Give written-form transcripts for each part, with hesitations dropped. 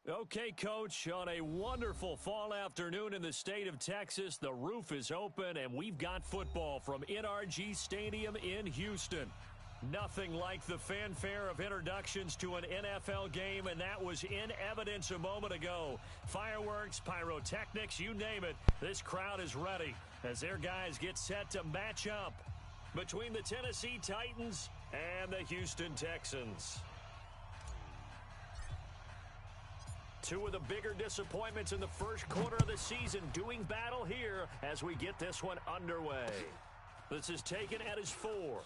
Okay, Coach, on a wonderful fall afternoon in the state of Texas, the roof is open, and we've got football from NRG Stadium in Houston. Nothing like the fanfare of introductions to an NFL game, and that was in evidence a moment ago. Fireworks, pyrotechnics, you name it, this crowd is ready as their guys get set to match up between the Tennessee Titans and the Houston Texans. Two of the bigger disappointments in the first quarter of the season doing battle here as we get this one underway. This is taken at his 4.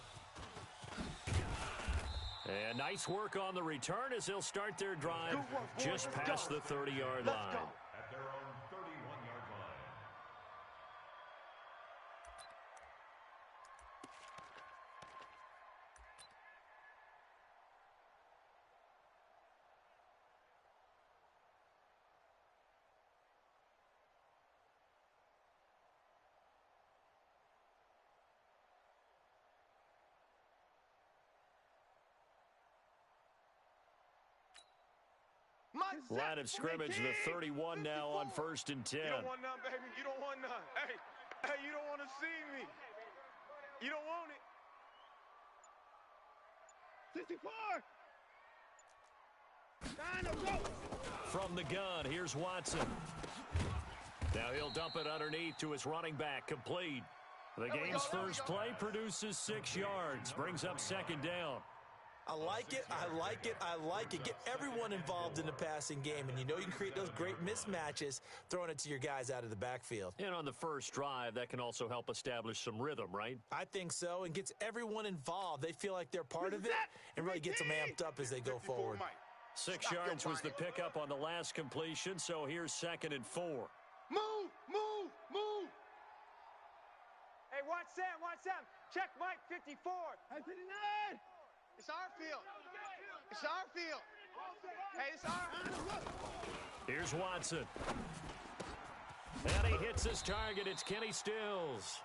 And nice work on the return as they'll start their drive just past the 30-yard line. At their own 31-yard line. Line of scrimmage, the 31 now on 1st and 10. You don't want none, baby. You don't want none. Hey, you don't want to see me. You don't want it. 64. From the gun, here's Watson. Now he'll dump it underneath to his running back, complete. The game's first play produces 6 yards, brings up 2nd down. I like it, I like it, I like it. Get everyone involved in the passing game, and you know you can create those great mismatches throwing it to your guys out of the backfield. And on the first drive, that can also help establish some rhythm, right? I think so, and gets everyone involved. They feel like they're part of it and really gets them amped up as they go forward. 6 yards was the pickup on the last completion, so here's 2nd and 4. Move. Hey, watch Sam. Check Mike, 54. Hey, 59. It's our field. Hey, it's our. Here's Watson. And he hits his target. It's Kenny Stills.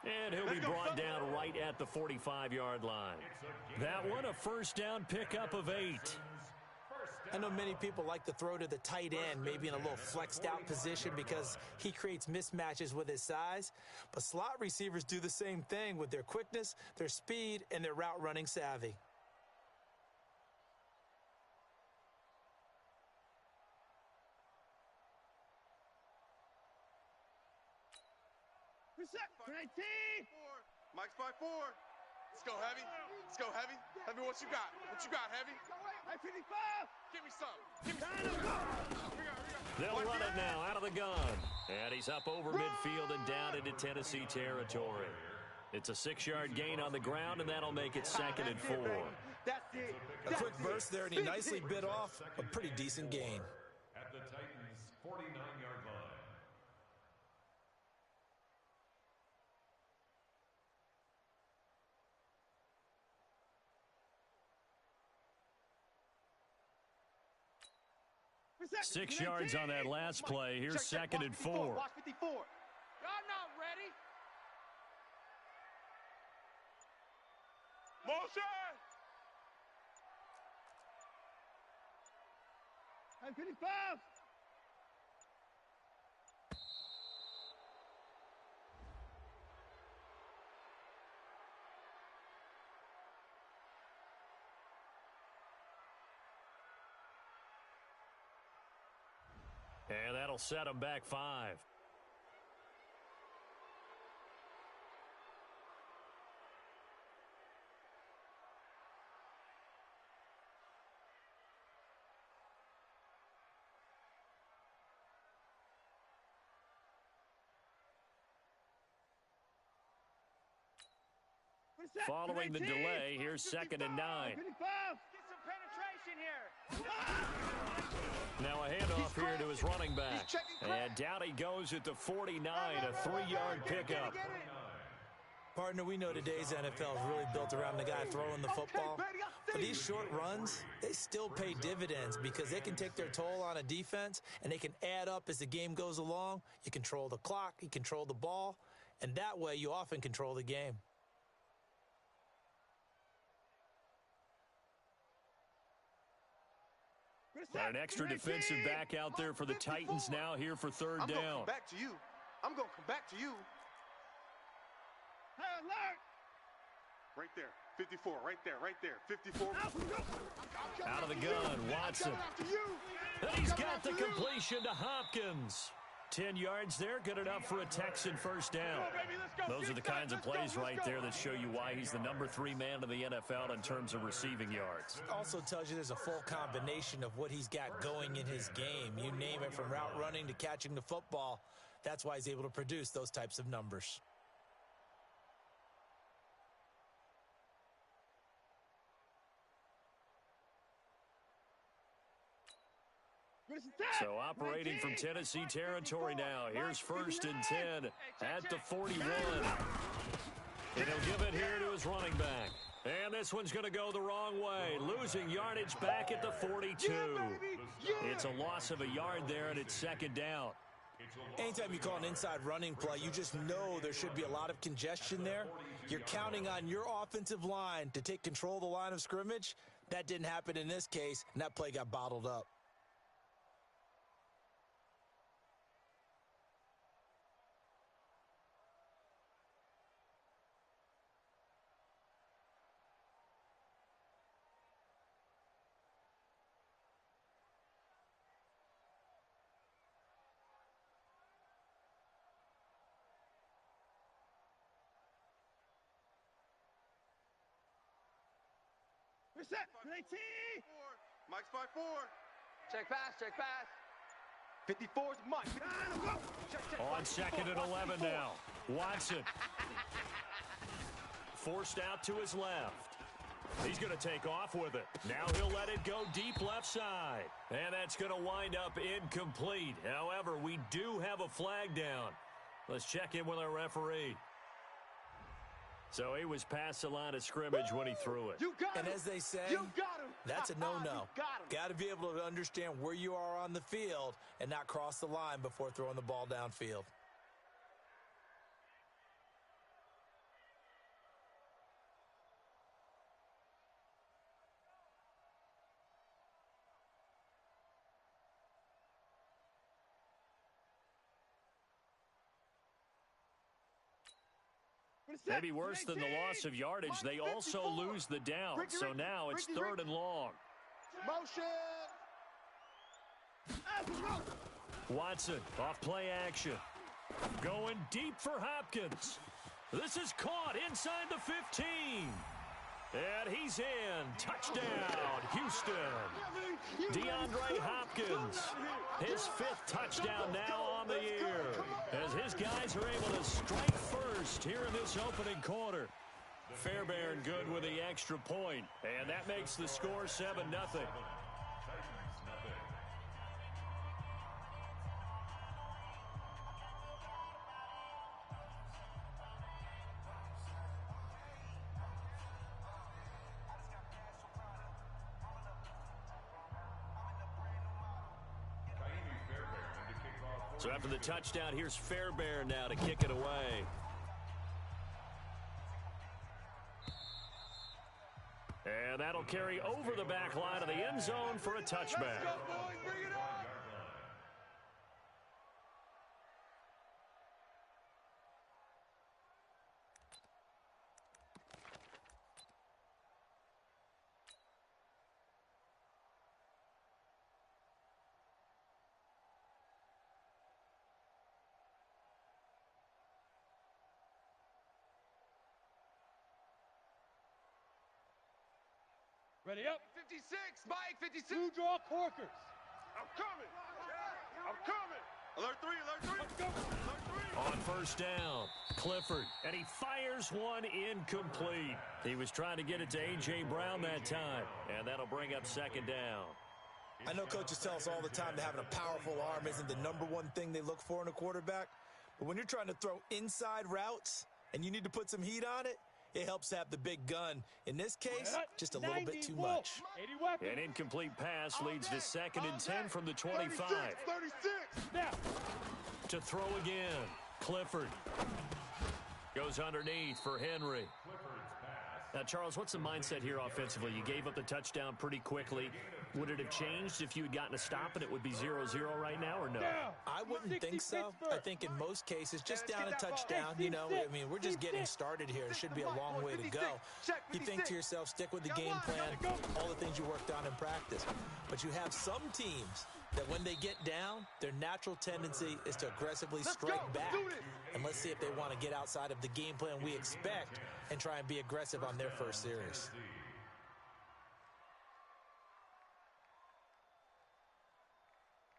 And he'll be brought down right at the 45-yard line. That one, a first down pickup of 8. I know many people like to throw to the tight end, maybe in a little flexed out position because he creates mismatches with his size. But slot receivers do the same thing with their quickness, their speed, and their route running savvy. Mike's by 4. Let's go, Heavy. Heavy, what you got? Heavy? Hey, 55. Give me some. They'll run it now out of the gun. And he's up over midfield and down into Tennessee territory. It's a 6-yard gain on the ground, and that'll make it 2nd and 4. That's it. A quick burst there, and he nicely bit off a pretty decent gain. At the Titans' 49-yard line. Six yards on that last play. Here's 2nd and 4. Watch 54. Y'all not ready. Motion. Hey, 55. And that'll set him back 5. Following the delay, here's 2nd and 9. Get some penetration here. Now a handoff here to his running back. And down he goes at the 49, a 3-yard pickup. Partner, we know today's NFL is really built around the guy throwing the football. But these short runs, they still pay dividends because they can take their toll on a defense, and they can add up as the game goes along. You control the clock, you control the ball, and that way you often control the game. Got an extra defensive back out there for the Titans now here for third down. I'm going to come back to you. I'm going to come back to you. Right there. 54, right there, right there. 54. Out of the gun, Watson. And he's got the completion to Hopkins. 10 yards there, good enough for a Texan first down. Those are the kinds of plays right there that show you why he's the number 3 man in the NFL in terms of receiving yards. Also tells you there's a full combination of what he's got going in his game. You name it, from route running to catching the football. That's why he's able to produce those types of numbers. So operating from Tennessee territory now. Here's 1st and 10 at the 41. And he'll give it here to his running back. And this one's going to go the wrong way. Losing yardage back at the 42. It's a loss of a yard there, and it's 2nd down. Anytime you call an inside running play, you just know there should be a lot of congestion there. You're counting on your offensive line to take control of the line of scrimmage. That didn't happen in this case, and that play got bottled up. Reset. Mike's by 4. Check pass, check pass. 54's Mike. On 2nd and 11 now. Watson. Forced out to his left. He's going to take off with it. Now he'll let it go deep left side. And that's going to wind up incomplete. However, we do have a flag down. Let's check in with our referee. So he was past the line of scrimmage when he threw it. And as they say, that's a no-no. Got to be able to understand where you are on the field and not cross the line before throwing the ball downfield. Maybe worse than the loss of yardage, they also lose the down. So now it's 3rd and long. Motion. Watson off play action. Going deep for Hopkins. This is caught inside the 15. And he's in. Touchdown, Houston. DeAndre Hopkins. His 5th touchdown now on the year. As his guys are able to strike first here in this opening quarter. Fairbairn good with the extra point. And that makes the score 7-0. So after the touchdown, here's Fairbairn now to kick it away. And that'll carry over the back line of the end zone for a touchback. Ready up. 56, Mike, 56. Two draw corkers. I'm coming. I'm coming. Alert 3, alert 3. Let's go. On first down, Clifford, and he fires one incomplete. He was trying to get it to A.J. Brown that time, and that'll bring up 2nd down. I know coaches tell us all the time that having a powerful arm isn't the #1 thing they look for in a quarterback, but when you're trying to throw inside routes and you need to put some heat on it, it helps have the big gun. In this case, just a little bit too much. An incomplete pass leads to 2nd and 10 from the 25. 36. Now. To throw again, Clifford goes underneath for Henry. Now, Charles, what's the mindset here offensively? You gave up the touchdown pretty quickly. Would it have changed if you had gotten a stop and it would be 0-0 right now, or no? I wouldn't think so. I think in most cases, just down a touchdown, you know, I mean, we're just getting started here. It should be a long way to go. You think to yourself, stick with the game plan, all the things you worked on in practice. But you have some teams that when they get down, their natural tendency is to aggressively strike back. And let's see if they want to get outside of the game plan we expect and try and be aggressive on their first series.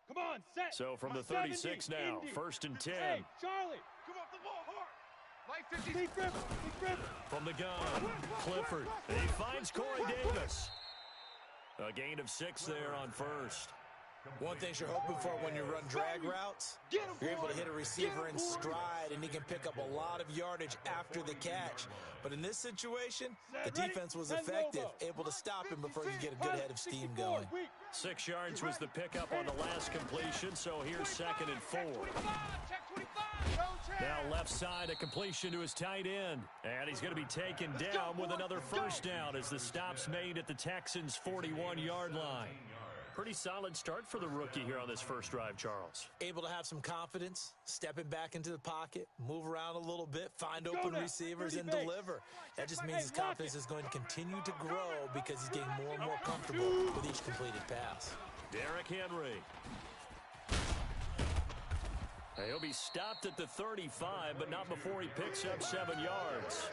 Come on, set. So from the 36 now, Indy. 1st and 10. Hey, Charlie. Come off the ball hard. Light 50. Big Griffin. From the gun, Clifford. He finds Corey Davis. A gain of 6 there on first. One thing you're hoping for when you run drag routes, you're able to hit a receiver in stride, and he can pick up a lot of yardage after the catch. But in this situation, the defense was effective, able to stop him before you get a good head of steam going. 6 yards was the pickup on the last completion, so here's 2nd and 4. Now left side, a completion to his tight end. And he's going to be taken down with another first down as the stop's made at the Texans' 41-yard line. Pretty solid start for the rookie here on this first drive, Charles. Able to have some confidence, stepping back into the pocket, move around a little bit, find open receivers, and deliver. That just means his confidence is going to continue to grow because he's getting more and more comfortable with each completed pass. Derrick Henry. He'll be stopped at the 35, but not before he picks up 7 yards.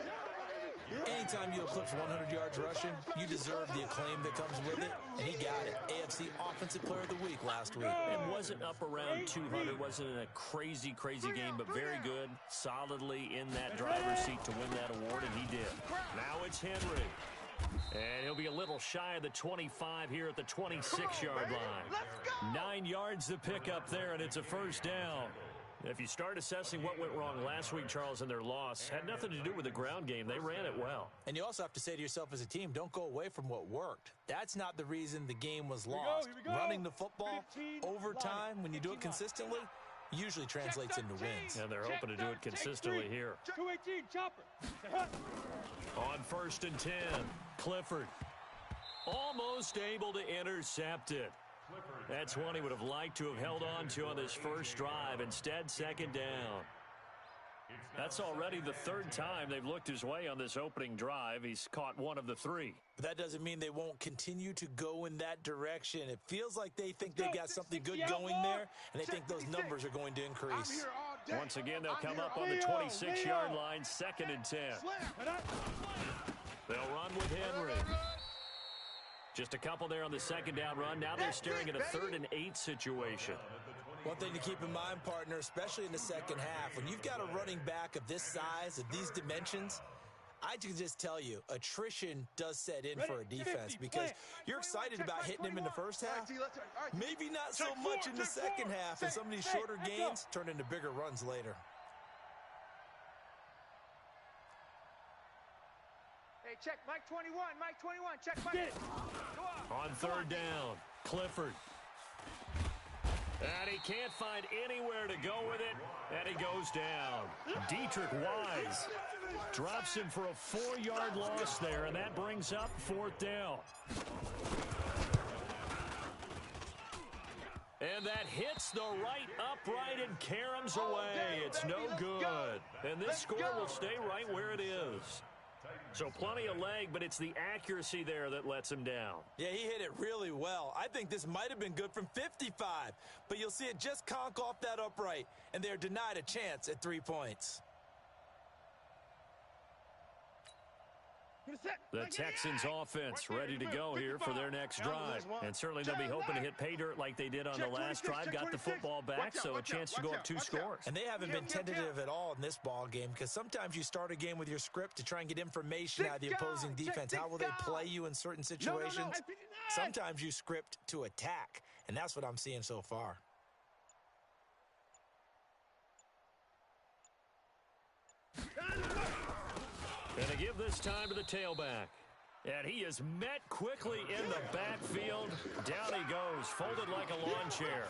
Anytime you eclipse 100 yards rushing, you deserve the acclaim that comes with it, and he got it. AFC Offensive Player of the Week last week. And wasn't up around 200, wasn't in a crazy game, but very good, solidly in that driver's seat to win that award, and he did. Now it's Henry. And he'll be a little shy of the 25 here at the 26-yard line. 9 yards to pick up there, and it's a first down. If you start assessing what went wrong last week, Charles, in their loss, had nothing to do with the ground game. They ran it well. And you also have to say to yourself as a team, don't go away from what worked. That's not the reason the game was lost. Running the football, overtime, when you do it consistently, usually translates into wins. And they're hoping to do it consistently here. 218, chopper. On 1st and 10, Clifford. Almost able to intercept it. That's one he would have liked to have held on to on this first drive. Instead, 2nd down. That's already the 3rd time they've looked his way on this opening drive. He's caught 1 of the 3. But that doesn't mean they won't continue to go in that direction. It feels like they think they've got something good going there, and they think those numbers are going to increase. Once again, they'll come up on the 26-yard line, 2nd and 10. They'll run with Henry. Just a couple there on the 2nd down run. Now they're staring at a 3rd and 8 situation. One thing to keep in mind, partner, especially in the second half, when you've got a running back of this size, of these dimensions, I can just tell you, attrition does set in for a defense because you're excited about hitting him in the first half. Maybe not so much in the second half, and some of these shorter gains turn into bigger runs later. Hey, check Mike 21, Mike 21, check Mike. On 3rd down, Clifford. And he can't find anywhere to go with it, and he goes down. Dietrich Wise drops him for a 4-yard loss there, and that brings up 4th down. And that hits the right upright and caroms away. It's no good. And this score will stay right where it is. So plenty of leg, but it's the accuracy there that lets him down. Yeah, he hit it really well. I think this might have been good from 55, but you'll see it just conk off that upright, and they're denied a chance at 3 points. The Texans offense ready to go here for their next drive. And certainly they'll be hoping to hit pay dirt like they did on the last drive. Got the football back, so a chance to go up 2 scores. And they haven't been tentative at all in this ball game because sometimes you start a game with your script to try and get information out of the opposing defense. How will they play you in certain situations? Sometimes you script to attack, and that's what I'm seeing so far. And they give this time to the tailback. And he is met quickly in the backfield. Down he goes, folded like a lawn chair.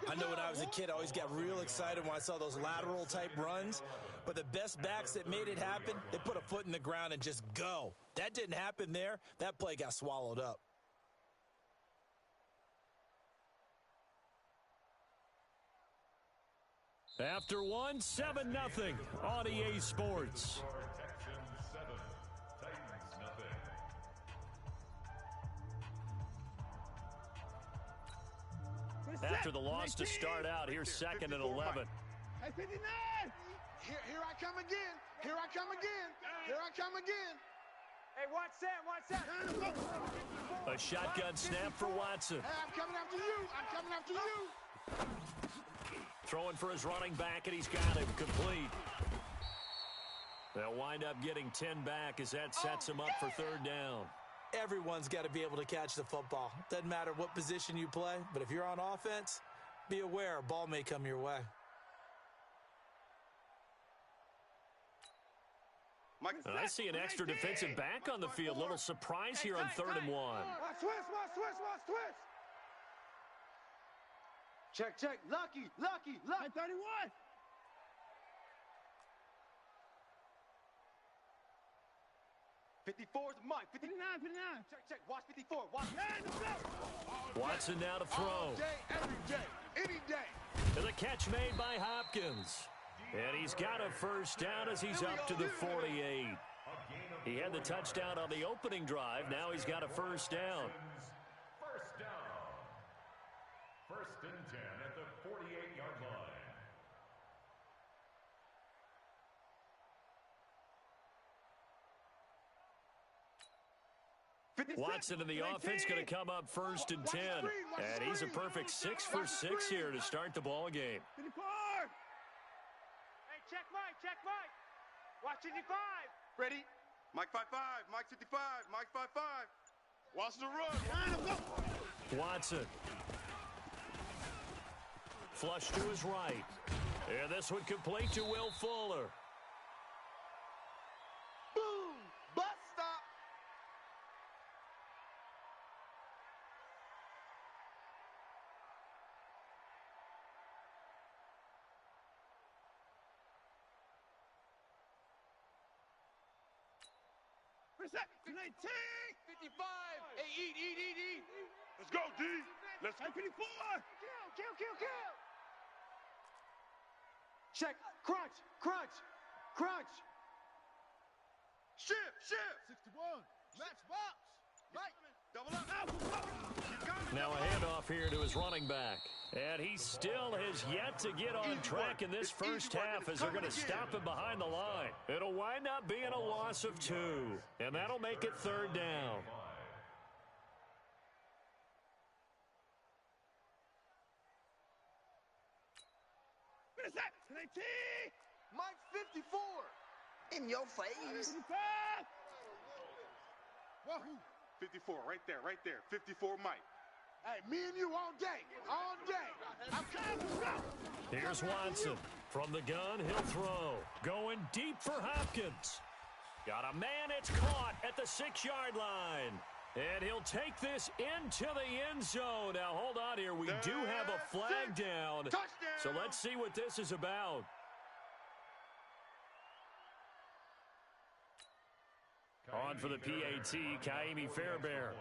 I know when I was a kid, I always got real excited when I saw those lateral type runs. But the best backs that made it happen, they put a foot in the ground and just go. That didn't happen there. That play got swallowed up. After one, 7-0 on EA Sports. Texans 7, Titans nothing. After the loss to start out, here's 2nd and 11. Hey, 59! Here I come again. Here I come again. Here I come again. Hey, Watson. A shotgun snap for Watson. Hey, I'm coming after you. I'm coming after you. Throwing for his running back, and he's got him complete. They'll wind up getting 10 back as that sets him up for 3rd down. Everyone's got to be able to catch the football. Doesn't matter what position you play, but if you're on offense, be aware a ball may come your way. And I see an extra defensive back on the field. Little surprise here on 3rd and 1. Watch twist. Check. Lucky. 31. Mike. 59. Check. Watch 54. Watch. Watson now to throw. All day, every day, any day. And the catch made by Hopkins. And he's got a 1st down as he's up to the 48. He had the touchdown on the opening drive. Now he's got a 1st down. First down. 1st and 10 at the 48-yard line. Watson and the offense going to come up 1st and 10. And he's a perfect 6 for 6 here to start the ball game. 54. Hey, check Mike. Watch 55. Ready? Mike 5-5. Mike 55. Mike 5-5. Watch the run. Watson. Flush to his right. And this one complete to Will Fuller. Boom. Bus stop. Reset. 19. 55. Hey, eat. Let's go, D. Let's go. 54. Kill. Check. Crunch. Shift. 61. Match box. Right. Double up. Now a handoff here to his running back. And he still has yet to get on track in this first half as they're going to stop him behind the line. It'll wind up being a loss of 2. And that'll make it 3rd down. Mike 54. In your face. 54, right there. 54, Mike. Hey, me and you all day. I'm coming. Here's Watson. From the gun, he'll throw. Going deep for Hopkins. Got a man, it's caught at the 6-yard line. And he'll take this into the end zone. Now, hold on here. We do have a flag down. Touchdown. So let's see what this is about. On for the PAT, Kaimi Fairbairn.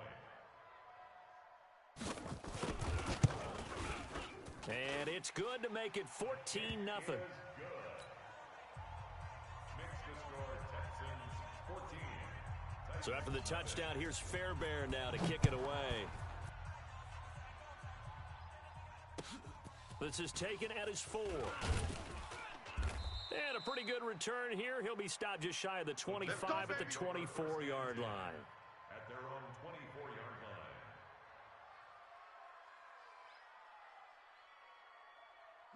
And it's good to make it 14-0. Makes the score Texans 14. So after the touchdown, here's Fairbairn now to kick it away. This is taken at his 4. And a pretty good return here. He'll be stopped just shy of the 25 at the 24-yard line. At their own 24-yard line.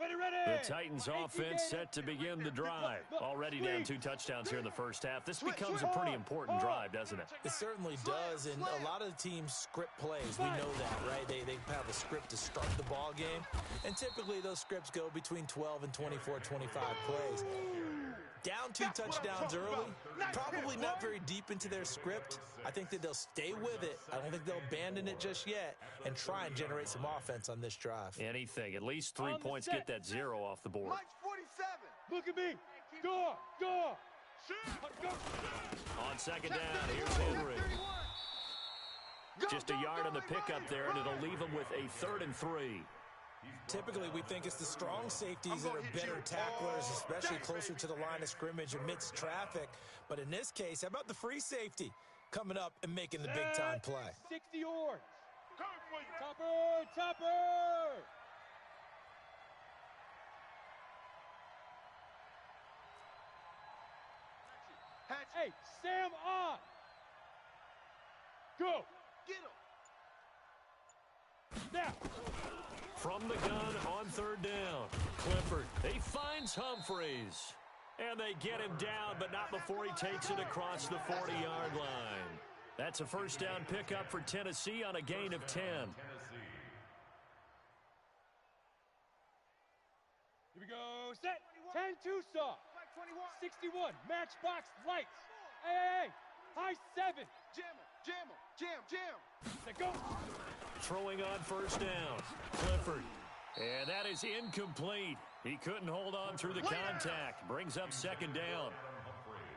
The Titans offense set to begin the drive. Already down 2 touchdowns here in the first half. This becomes a pretty important drive, doesn't it? It certainly does, and a lot of the teams script plays. We know that, right? They have a script to start the ball game, and typically those scripts go between 12 and 24, 25 plays. Down 2 touchdowns early, probably not very deep into their script. I think that they'll stay with it. I don't think they'll abandon it just yet and try and generate some offense on this drive. Anything. At least 3 points, get that 0 off the board. Mike 47. Look at me. Go. On second down, here's Henry. Just a yard on the pickup there, and it'll leave him with a 3rd and 3. Typically, we think it's the strong safeties that are better tacklers, especially closer to the line of scrimmage amidst traffic. But in this case, how about the free safety coming up and making the big-time play? 60 yards. Topper, topper. Hey, Sam on. Go. Get him. Now. From the gun on third down, Clifford, he finds Humphreys. And they get him down, but not before he takes it across the 40-yard line. That's a first down pickup for Tennessee on a gain of 10. Here we go. Set. 10-2 saw. 61. Matchbox lights. Hey. High 7. Jam him. Jam him. Jam. Jam. Set go. Throwing on first down, Clifford. And that is incomplete. He couldn't hold on through the contact. Brings up second down.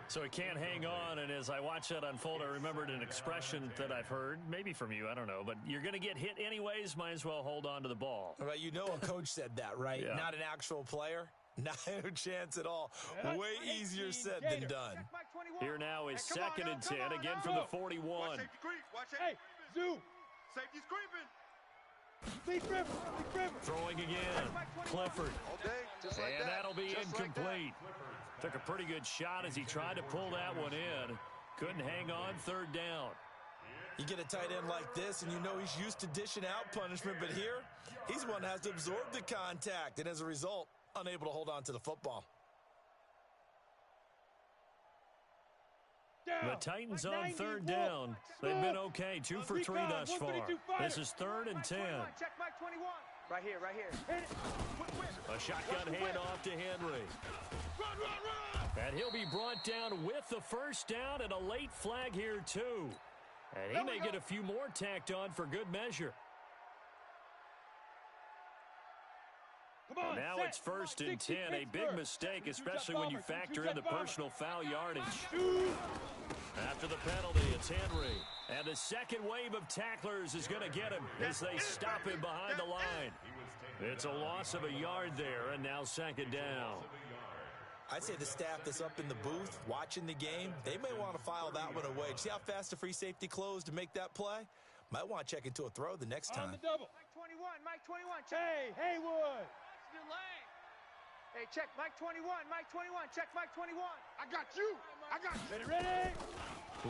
So he can't hang on, and as I watch that unfold, I remembered an expression that I've heard, maybe from you, I don't know, but you're going to get hit anyways, might as well hold on to the ball. Well, you know a coach said that, right? Yeah. Not an actual player. Not a chance at all. Way easier said than done. Here now is second and 10, again from the 41. Watch safety creep. Watch safety Hey, zoom. Safety's creeping. Lead river. Throwing again, Clifford. All day, just like And that. that'll be Just like that. incomplete. Took a pretty good shot as he tried to pull that one in. Couldn't hang on third down. You get a tight end like this, and you know he's used to dishing out punishment, but here, he's one that has to absorb the contact, and as a result, unable to hold on to the football. The Titans on third down. They've been okay, 2 for 3 thus far. This is third and 10. Check Mike 21. Right here, right here. Hit it. A shotgun handoff to Henry. And he'll be brought down with the first down and a late flag here too. And he may get a few more tacked on for good measure. Come on, Now set. it's first and 60 10, a big Pittsburgh. mistake, 22 especially Jet when you Bomber, factor 22 in the Jet Bomber. personal foul yardage. Shoot. After the penalty, it's Henry. And the second wave of tacklers is going to get him as they stop him behind the line. It's a loss of a yard there, and now second down. I'd say the staff that's up in the booth watching the game, they may want to file that one away. See how fast the free safety closed to make that play? Might want to check into a throw the next On time. the double. Mike 21. Check. Hey, Haywood. Hey, check Mike 21. Mike 21. Check Mike 21. I got you. I got you. Ready.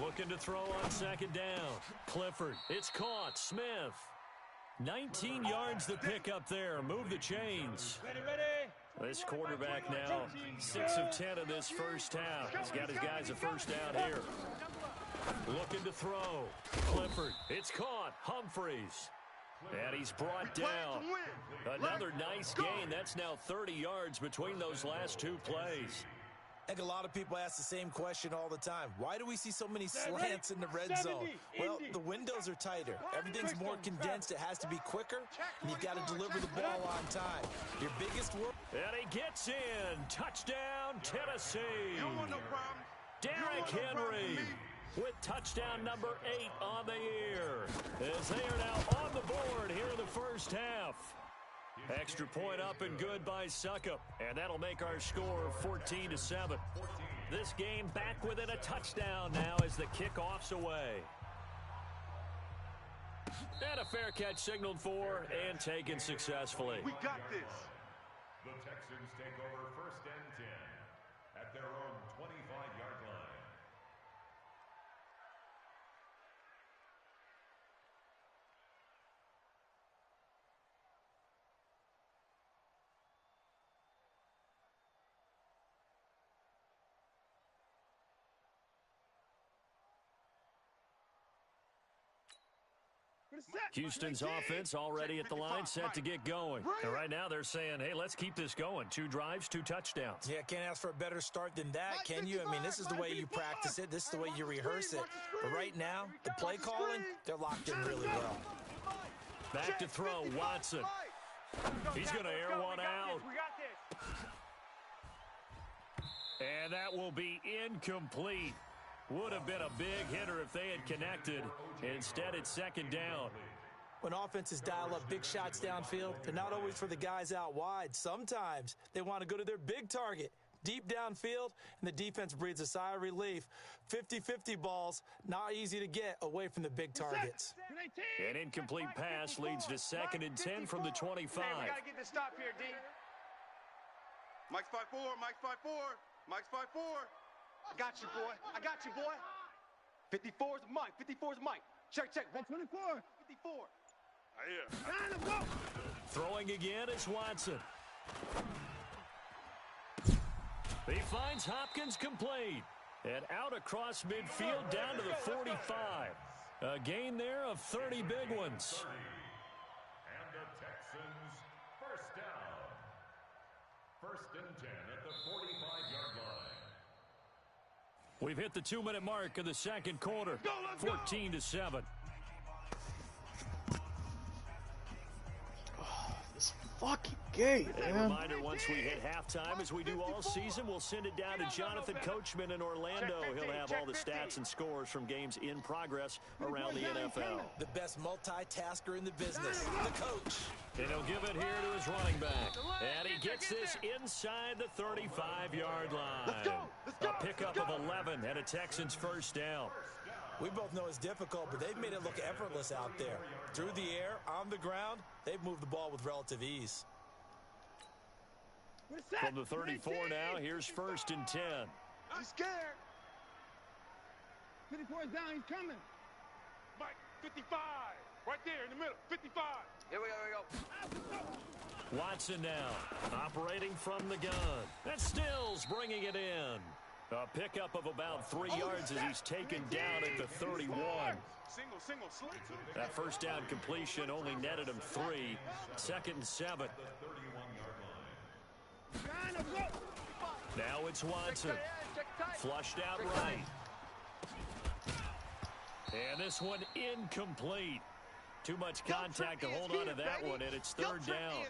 Looking to throw on second down. Clifford, it's caught. Smith. 19 yards the pick up there. Move the chains. Ready. This quarterback now 6 of 10 in this first half. He's got his guys a first down here. Looking to throw. Clifford, it's caught. Humphreys. And he's brought down. Another nice gain. That's now 30 yards between those last two plays. I think a lot of people ask the same question all the time. Why do we see so many slants in the red zone? Well, the windows are tighter. Everything's more condensed. It has to be quicker, and you've got to deliver the ball on time. Your biggest work. And he gets in. Touchdown, Tennessee. You don't want no problem. Derrick Henry with touchdown number 8 on the year, as they are now on the board here in the first half. Extra point up and good by Suckup, and that'll make our score 14-7. This game back within a touchdown now as the kickoff's away. And a fair catch signaled for and taken successfully. We got this. The Texans take over first and 10 at their own 25-yard line. Houston's offense already at the line, set to get going. And right now they're saying, hey, let's keep this going. 2 drives, 2 touchdowns. Yeah, can't ask for a better start than that, can you? I mean, this is the way you practice it. This is the way you rehearse it. But right now, the play calling, they're locked in really well. Back to throw, Watson. He's going to air one out. We got this. And that will be incomplete. Would have been a big hitter if they had connected. Instead, it's second down. When offenses dial up big shots downfield, they're not always for the guys out wide. Sometimes they want to go to their big target, deep downfield, and the defense breathes a sigh of relief. 50-50 balls, not easy to get away from the big targets. An incomplete pass leads to 2nd and 10 from the 25. Hey, we got to get the stop here, D. Mike's 5-4, Mike's 5-4, Mike's 5-4. I got you, boy. I got you, boy. 54's Mike. 54's Mike. Check. 124. 54. Throwing again is Watson. He finds Hopkins complete. And out across midfield down to the 45. A gain there of 30 big ones. And the Texans first down. 1st and 10 at the 45-yard line. We've hit the 2-minute mark of the second quarter. 14-7. This fucking game, A man. reminder, once we hit halftime, as we do all season, we'll send it down to Jonathan Coachman in Orlando. He'll have all the stats and scores from games in progress around the NFL. The best multitasker in the business, the coach. And he'll give it here to his running back. And he gets this inside the 35-yard line. A pickup of 11 and a Texans first down. We both know it's difficult, but they've made it look effortless out there. Through the air, on the ground, they've moved the ball with relative ease. From the 34 now, here's 1st and 10. He's scared. 54 is down. He's coming. Mike, 55. Right there in the middle. 55. Here we go. Watson now, operating from the gun. That's Stills bringing it in. A pickup of about 3 yards as he's taken down at the 31. Single, slip. That first down completion only netted him 3. 2nd and 7. Now it's Watson. Flushed out right. And this one incomplete. Too much contact to hold on to that one, and it's 3rd down.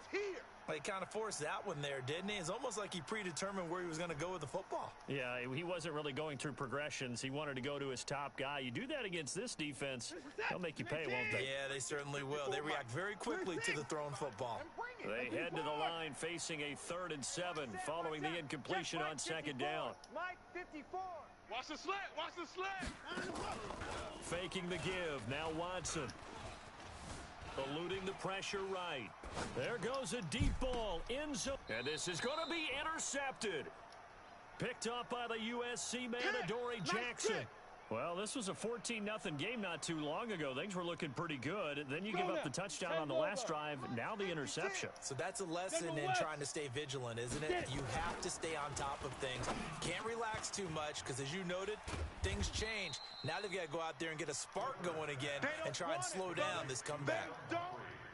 Well, he kind of forced that one there, didn't he? It's almost like he predetermined where he was going to go with the football. Yeah, he wasn't really going through progressions. He wanted to go to his top guy. You do that against this defense, they'll make you pay, won't they? Yeah, they certainly will. They react very quickly to the thrown football. They head to the line facing a 3rd and 7 following the incompletion on 2nd down. Mike, 54. Watch the slant. Faking the give. Now Watson. Eluding the pressure right. There goes a deep ball. End zone. And this is going to be intercepted. Picked up by the USC man, Adoree Jackson. Well, this was a 14-0 game not too long ago. Things were looking pretty good. Then you give up the touchdown on the last drive. Now the interception. So that's a lesson in trying to stay vigilant, isn't it? You have to stay on top of things. Can't relax too much because, as you noted, things change. Now they've got to go out there and get a spark going again and try and slow down this comeback.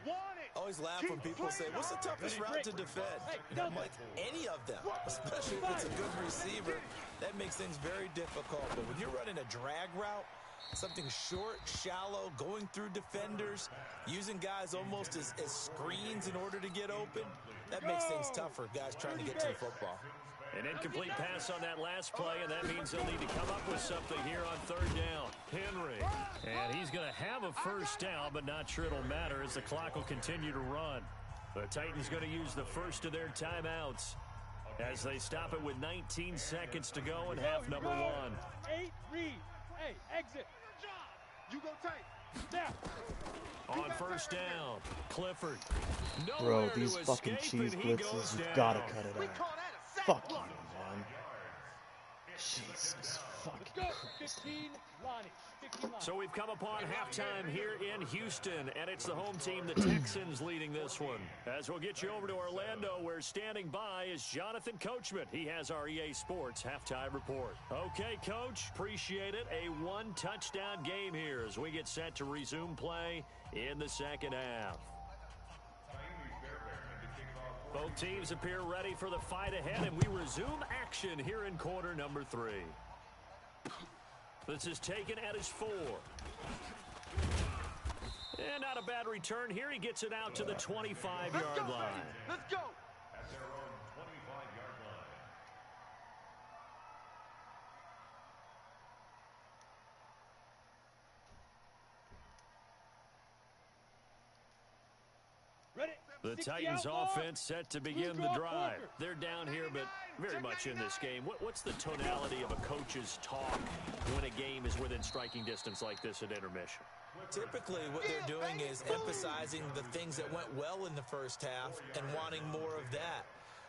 I always laugh when people say, what's the toughest route to defend? You know, I'm like, any of them, especially if it's a good receiver. That makes things very difficult. But when you're running a drag route, something short, shallow, going through defenders, using guys almost as screens in order to get open, that makes things tougher, guys trying to get to the football. An incomplete pass on that last play, and that means they'll need to come up with something here on 3rd down. Henry, and he's going to have a first down, but not sure it'll matter as the clock will continue to run. The Titans going to use the first of their timeouts as they stop it with 19 seconds to go in half number 1. 8 read. Hey, exit. You go tight. Now. On first down, Clifford. Bro, Nowhere these to fucking escape, cheese and he goes blitzes, you've down. got to cut it We out. call that a sack Fuck you, block. man. Jesus fucking Go. Christ. 15, Lonnie. 15, Lonnie. So we've come upon halftime here in Houston, and it's the home team, the Texans, leading this one. As we'll get you over to Orlando, where standing by is Jonathan Coachman. He has our EA Sports halftime report. Okay, Coach, appreciate it. A one-touchdown game here as we get set to resume play in the second half. Both teams appear ready for the fight ahead, and we resume action here in quarter number 3. This is taken at his 4. And not a bad return here. He gets it out to the 25-yard line. Let's go. At their own 25-yard line. The Titans offense set to begin the drive. They're down here, but very much in this game. What's the tonality of a coach's talk when a game is within striking distance like this at intermission? Typically, what they're doing is emphasizing the things that went well in the first half and wanting more of that.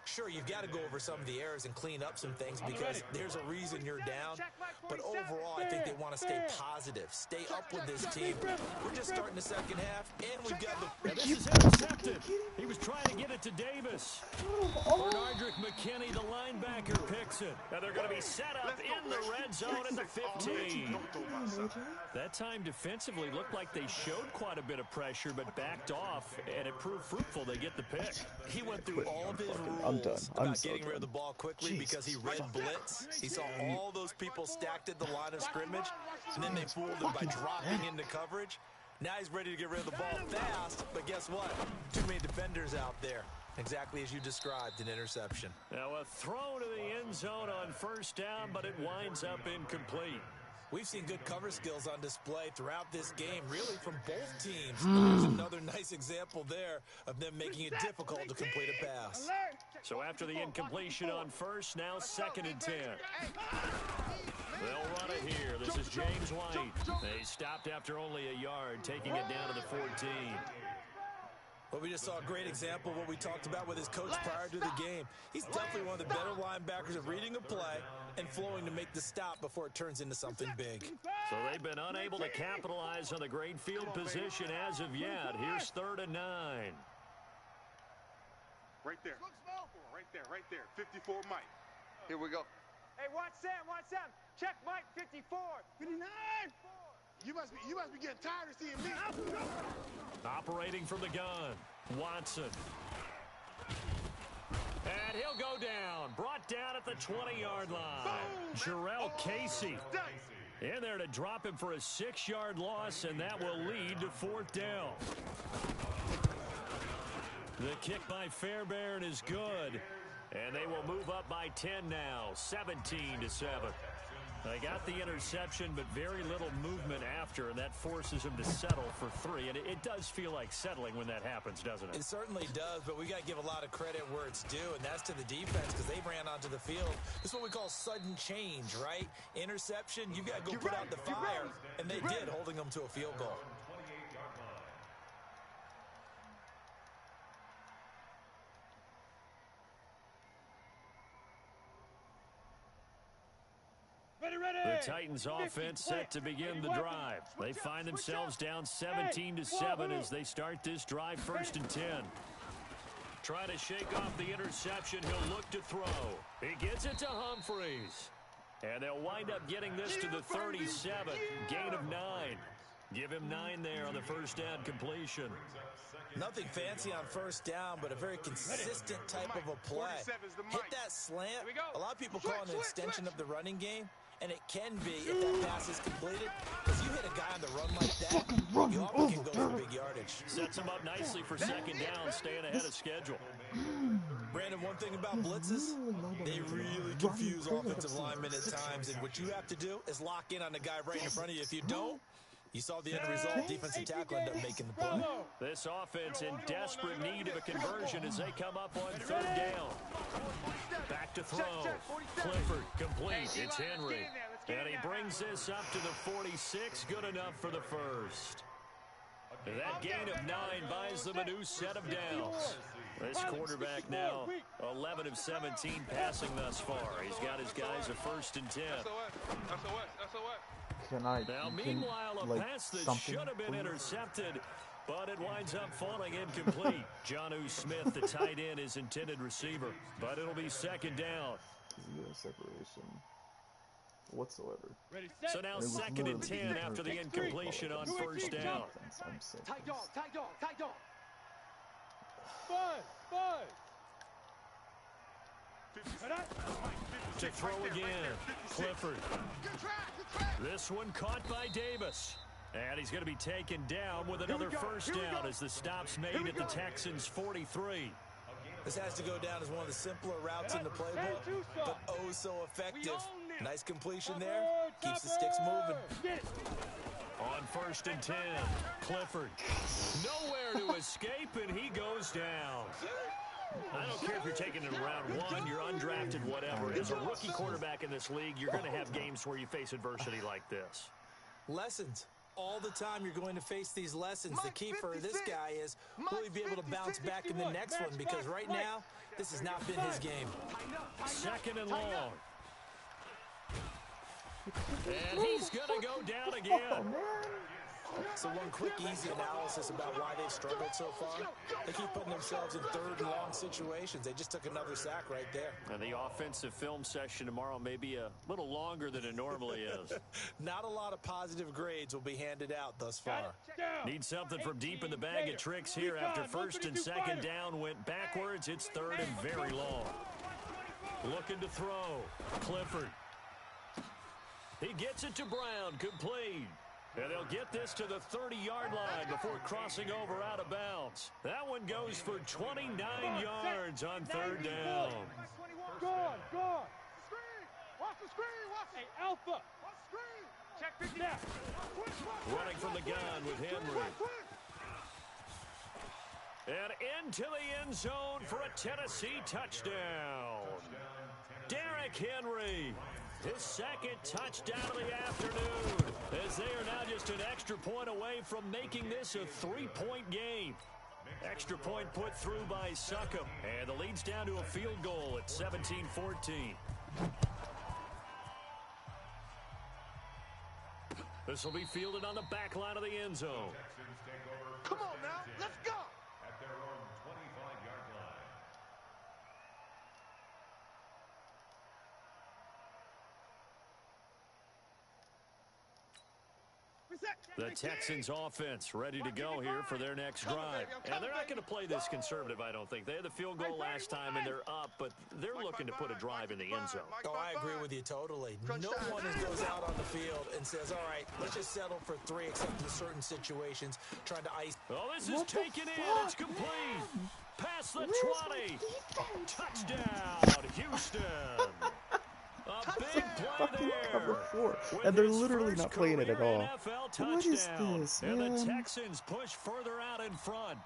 Sure, you've got to go over some of the errors and clean up some things because there's a reason you're down. But overall, I think they want to stay positive, stay up with this team. We're just starting the second half, and we've got the... This is intercepted. He was trying to get it to Davis. Bernardrick McKinney, the linebacker, picks it. Now they're going to be set up in the red zone at the 15. That time defensively looked like they showed quite a bit of pressure, but backed off, and it proved fruitful. They get the pick. He went through all of his rules about getting rid of the ball quickly because he read blitz. He saw all those people stacked at the line of scrimmage, and then they fooled him by dropping into coverage. Now he's ready to get rid of the ball fast, but guess what? Too many defenders out there. Exactly as you described, an interception. Now a throw to the end zone on first down, but it winds up incomplete. We've seen good cover skills on display throughout this game, really from both teams. There's another nice example there of them making it difficult to complete a pass. So after the incompletion on first, now 2nd and 10. They'll run it here. This is James White. They stopped after only a yard, taking it down to the 14. Well, we just saw a great example of what we talked about with his coach prior to the game. He's definitely one of the better linebackers of reading a play and flowing to make the stop before it turns into something big. So they've been unable to capitalize on the great field position as of yet. Here's 3rd and 9. Right there. Right there. 54 Mike. Here we go. Hey, watch Sam. Check Mike, 54. 59. You must be getting tired of seeing me. Operating from the gun, Watson. And he'll go down. Brought down at the 20-yard line. Jarrell Casey in there to drop him for a 6-yard loss, and that will lead to 4th down. The kick by Fairbairn is good, and they will move up by 10 now, 17-7. They got the interception, but very little movement after, and that forces him to settle for 3. And it does feel like settling when that happens, doesn't it? It certainly does, but we got to give a lot of credit where it's due, and that's to the defense because they ran onto the field. This is what we call sudden change, right? Interception, you've got to go put out the fire, and they did, holding them to a field goal. The Titans offense set to begin the drive. They find themselves down 17-7 as they start this drive 1st and 10. Trying to shake off the interception. He'll look to throw. He gets it to Humphreys. And they'll wind up getting this to the 37. Gain of 9. Give him 9 there on the first down completion. Nothing fancy on first down, but a very consistent type of a play. Hit that slant. A lot of people call it an extension of the running game, and it can be if that pass is completed. Because you hit a guy on the run like that, you often can go for big yardage. Sets him up nicely for 2nd down, staying ahead of schedule. Brandon, one thing about blitzes, they really confuse offensive linemen at times, and what you have to do is lock in on the guy right in front of you. If you don't, you saw the end result. Defensive tackle ended up making the play. This offense in desperate need of a conversion as they come up on 3rd down. Back to throw. Clifford complete. It's Henry. And he brings this up to the 46. Good enough for the first. That gain of 9 buys them a new set of downs. This quarterback now 11 of 17 passing thus far. He's got his guys a 1st and 10. Now, meanwhile, a pass that should have been intercepted, but it winds up falling incomplete. Jonnu Smith, the tight end, is intended receiver, but it'll be 2nd down. No separation whatsoever. So now 2nd and 10 after the incompletion on first down. Tight dog. Buzz. To throw again, Clifford. This one caught by Davis. And he's going to be taken down with another first down as the stop's made at the Texans' 43. This has to go down as one of the simpler routes in the playbook, but oh so effective. Nice completion there. Keeps the sticks moving. On 1st and 10, Clifford. Nowhere to escape, and he goes down. I don't care if you're taking it in round 1, you're undrafted, whatever. As a rookie quarterback in this league, you're going to have games where you face adversity like this. Lessons. All the time you're going to face these lessons. The key for this guy is, will he be able to bounce back in the next one? Because right now, this has not been his game. 2nd and long. And he's going to go down again. So one quick, easy analysis about why they've struggled so far. They keep putting themselves in 3rd and long situations. They just took another sack right there. And the offensive film session tomorrow may be a little longer than it normally is. Not a lot of positive grades will be handed out thus far. Need something from deep in the bag of tricks here. After 1st and 2nd down went backwards. It's 3rd and very long. Looking to throw. Clifford. He gets it to Brown. Complete. And they'll get this to the 30-yard line before crossing over out of bounds. That one goes for 29 yards on 3rd down. Gone. Screen. Watch the screen. Hey, Alpha. Watch the screen. Check 50. Running from the gun with Henry. And into the end zone for a Tennessee touchdown. Derrick Henry. His 2nd touchdown of the afternoon, as they are now just an extra point away from making this a 3-point game. Extra point put through by Succop, and the lead's down to a field goal at 17-14. This will be fielded on the back line of the end zone. Come on now, let's go. At their own 25-yard line. The Texans offense ready to go here for their next drive. And they're not going to play this conservative, I don't think. They had the field goal last time, and they're up, but they're looking to put a drive in the end zone. Oh, I agree with you totally. No one goes out on the field and says, all right, let's just settle for 3, except in certain situations, trying to ice. Oh, this is taken in. It's complete. Past the 20. Touchdown, Houston. A big play there. And they're literally not playing it at all. What is this, and man? the Texans push further out in front.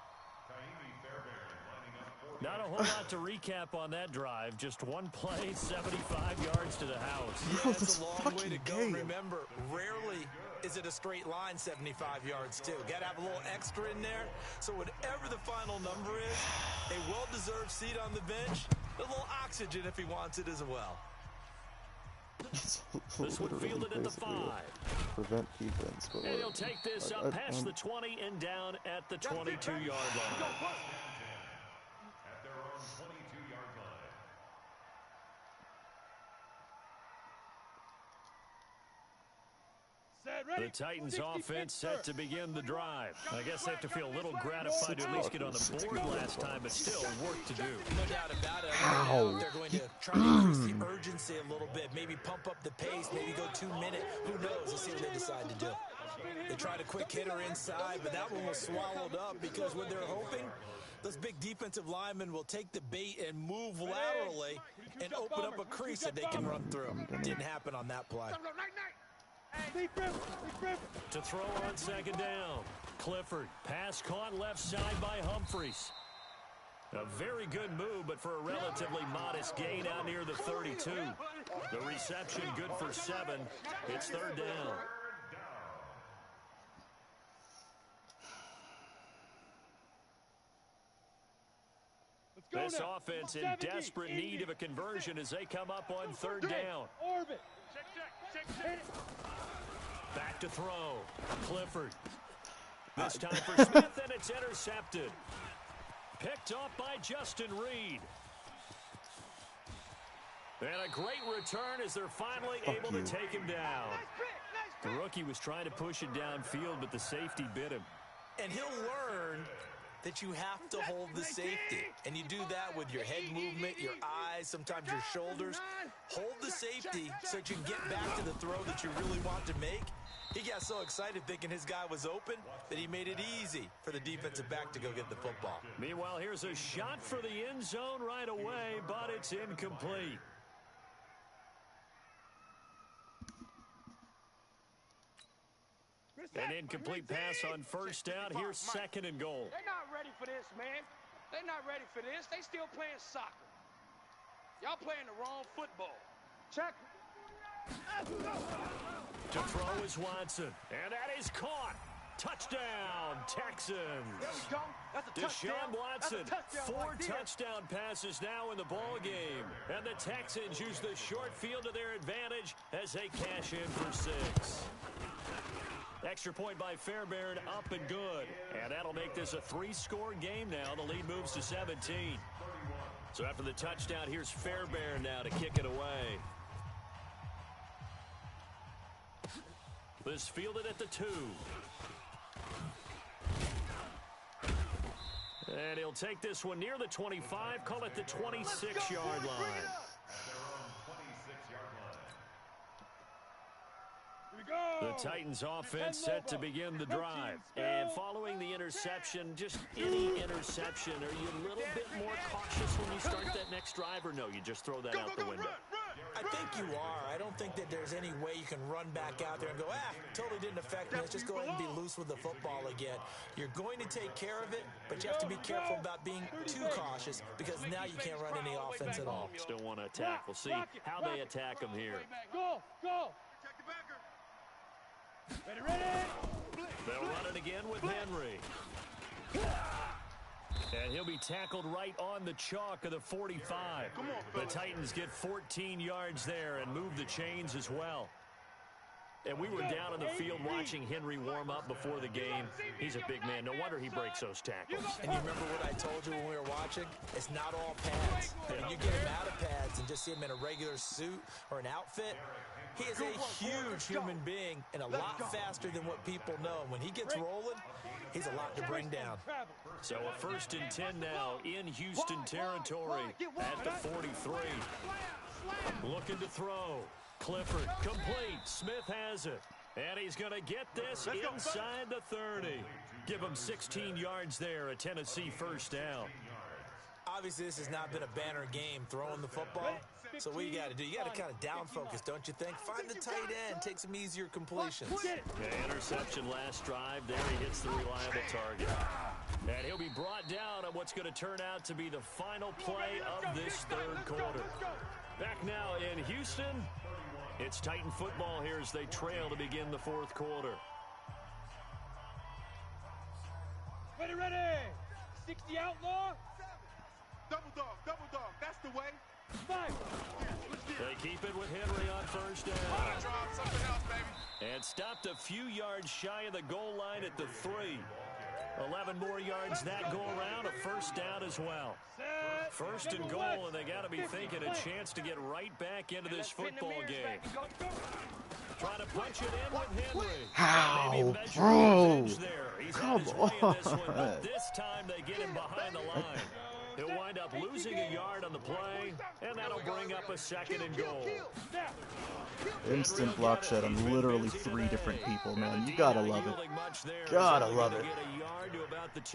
Not a whole lot to recap on that drive. Just one play, 75 yards to the house. Yeah, it's a long way to go. Remember, rarely is it a straight line 75 yards, too. Got to have a little extra in there. So whatever the final number is, a well-deserved seat on the bench, a little oxygen if he wants it as well. This one fielded at the 5. Prevent defense. But and he'll take this up past the 20 and down at the 22-yard line. At their own 22-yard line. The Titans offense set to begin the drive. I guess they have to feel a little gratified to at least get on the board last time, but still work to do. No doubt about it. They're going to try to increase the urgency a little bit, maybe pump up the pace, maybe go 2-minute. Who knows? Let's see what they decide to do. They tried a quick hitter inside, but that one was swallowed up because what they're hoping, those big defensive linemen will take the bait and move laterally and open up a crease that they can run through. Didn't happen on that play. To throw on 2nd down. Clifford. Pass caught left side by Humphries. A very good move, but for a relatively modest gain out near the 32. The reception good for 7. It's 3rd down. This offense in desperate need of a conversion as they come up on 3rd down. Back to throw. Clifford. This time for Smith, and it's intercepted. Picked off by Justin Reed. And a great return as they're finally able to take him down. The rookie was trying to push it downfield, but the safety bit him. And he'll learn that you have to hold the safety. And you do that with your head movement, your eyes, sometimes your shoulders. Hold the safety so that you can get back to the throw that you really want to make. He got so excited thinking his guy was open that he made it easy for the defensive back to go get the football. Meanwhile, here's a shot for the end zone right away, but it's incomplete. An incomplete pass on first down. Here's second and goal. They're not ready for this, man. They're not ready for this. They still playing soccer. Y'all playing the wrong football. Check. To throw is Watson. And that is caught. Touchdown, Texans. There we go. That's a touchdown. Deshaun Watson, That's a touchdown 4 right there. touchdown passes now in the ball game. And the Texans use the short field to their advantage as they cash in for 6. Extra point by Fairbairn, up and good. And that'll make this a 3-score game now. The lead moves to 17. So after the touchdown, here's Fairbairn now to kick it away. This fielded at the 2. And he'll take this one near the 25, call it the 26-yard line. The Titans offense set to begin the drive. And following the interception, just any interception, are you a little bit more cautious when you start that next drive, or no, you just throw that out the window? I think you are. I don't think that there's any way you can run back out there and go, totally didn't affect me. Let's just go ahead and be loose with the football again. You're going to take care of it, but you have to be careful about being too cautious because now you can't run any offense at all. Still want to attack. We'll see how they attack them here. Go. They'll run it again with Henry. And he'll be tackled right on the chalk of the 45. The Titans get 14 yards there and move the chains as well. And we were down in the field watching Henry warm up before the game. He's a big man. No wonder he breaks those tackles. And you remember what I told you when we were watching? It's not all pads. When you get him out of pads and just see him in a regular suit or an outfit, he is a huge human being and a lot faster than what people know. When he gets rolling, he's a lot to bring down. So a 1st and 10 now in Houston territory at the 43. Looking to throw. Clifford complete. Smith has it. And he's going to get this inside the 30. Give him 16 yards there, a Tennessee first down. Obviously, this has not been a banner game throwing the football. So what you got to do, you got to kind of down focus, don't you think? Find the tight end, take some easier completions. Okay, interception last drive. There he hits the reliable target. And he'll be brought down on what's going to turn out to be the final play of this 3rd quarter. Back now in Houston, it's Titan football here as they trail to begin the 4th quarter. Ready. 60 outlaw. Double dog. That's the way. 5. They keep it with Henry on first down. Something else, baby. And stopped a few yards shy of the goal line at the 3. 11 more yards that go around, a first down as well. 1st and goal, and they got to be thinking a chance to get right back into this football game. Trying to punch it in with Henry. How, bro? Come on. But this time they get him behind the line. He'll wind up losing a yard on the play, and that'll bring up a 2nd and goal. Instant block shed on literally 3 different people, man. You gotta love it. Gotta love it.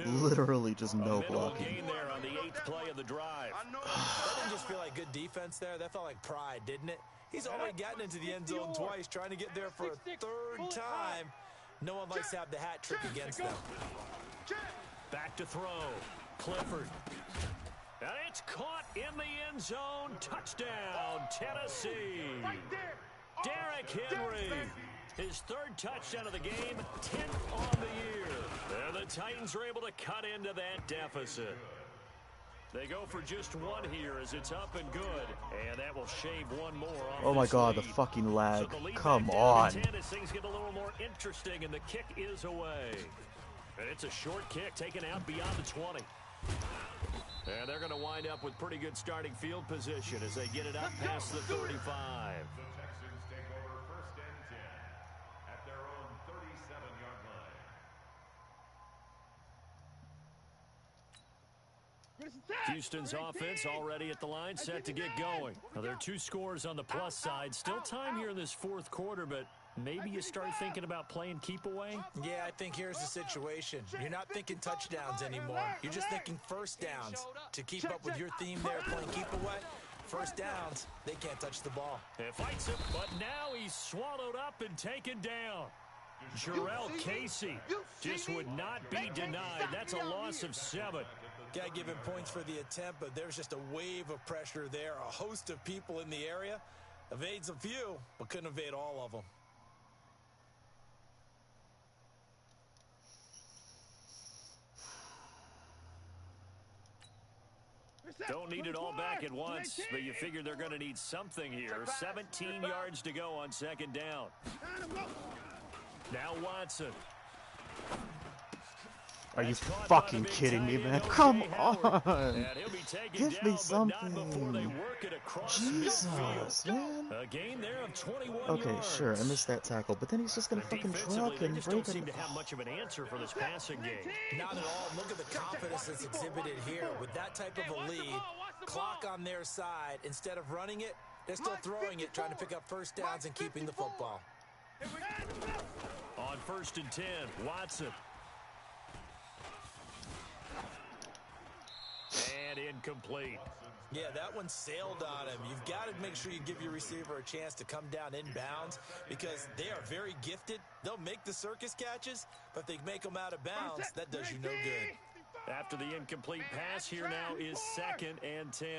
Literally just no blocking. There on the 8th play of the drive. That didn't just feel like good defense there. That felt like pride, didn't it? He's already gotten into the end zone twice, trying to get there for a 3rd time. No one likes to have the hat trick against them. Back to throw. Clifford. And it's caught in the end zone. Touchdown, Tennessee. Derrick Henry. His 3rd touchdown of the game, 10th on the year. And the Titans are able to cut into that deficit. They go for just 1 here as it's up and good. And that will shave 1 more off. Oh my God, lead. the fucking lag. So Come on. 10 as things get a little more interesting, and the kick is away. And it's a short kick taken out beyond the 20. And they're going to wind up with pretty good starting field position as they get it up past the 35. The Texans take over 1st and 10 at their own 37-yard line. Houston's offense already at the line, set to get going. Now, there are 2 scores on the plus side. Still time here in this 4th quarter, but maybe you start thinking about playing keep away? Yeah, I think here's the situation. You're not thinking touchdowns anymore. You're just thinking first downs. To keep up with your theme there, playing keep away, first downs, they can't touch the ball. It fights him, but now he's swallowed up and taken down. Jarrell Casey just would not be denied. That's a loss of 7. Got to give him points for the attempt, but there's just a wave of pressure there. A host of people in the area. Evades a few, but couldn't evade all of them. Don't need it all back at once, but you figure they're going to need something here. 17 yards to go on 2nd down. Now Watson. Are you fucking kidding me, man? Come on. Give me something. Jesus, man. A gain there of 21 Okay, yards. sure, I missed that tackle, but then he's just going to fucking truck and just break don't seem it. to have much of an answer for this passing game. Not at all. Look at the confidence that's exhibited here. With that type of a lead, clock on their side, instead of running it, they're still throwing it, trying to pick up first downs and keeping the football. On 1st and 10, Watson. And incomplete. Yeah, that one sailed on him. You've got to make sure you give your receiver a chance to come down inbounds because they are very gifted. They'll make the circus catches, but if they make them out of bounds, that does you no good. After the incomplete pass, here now is 2nd and 10.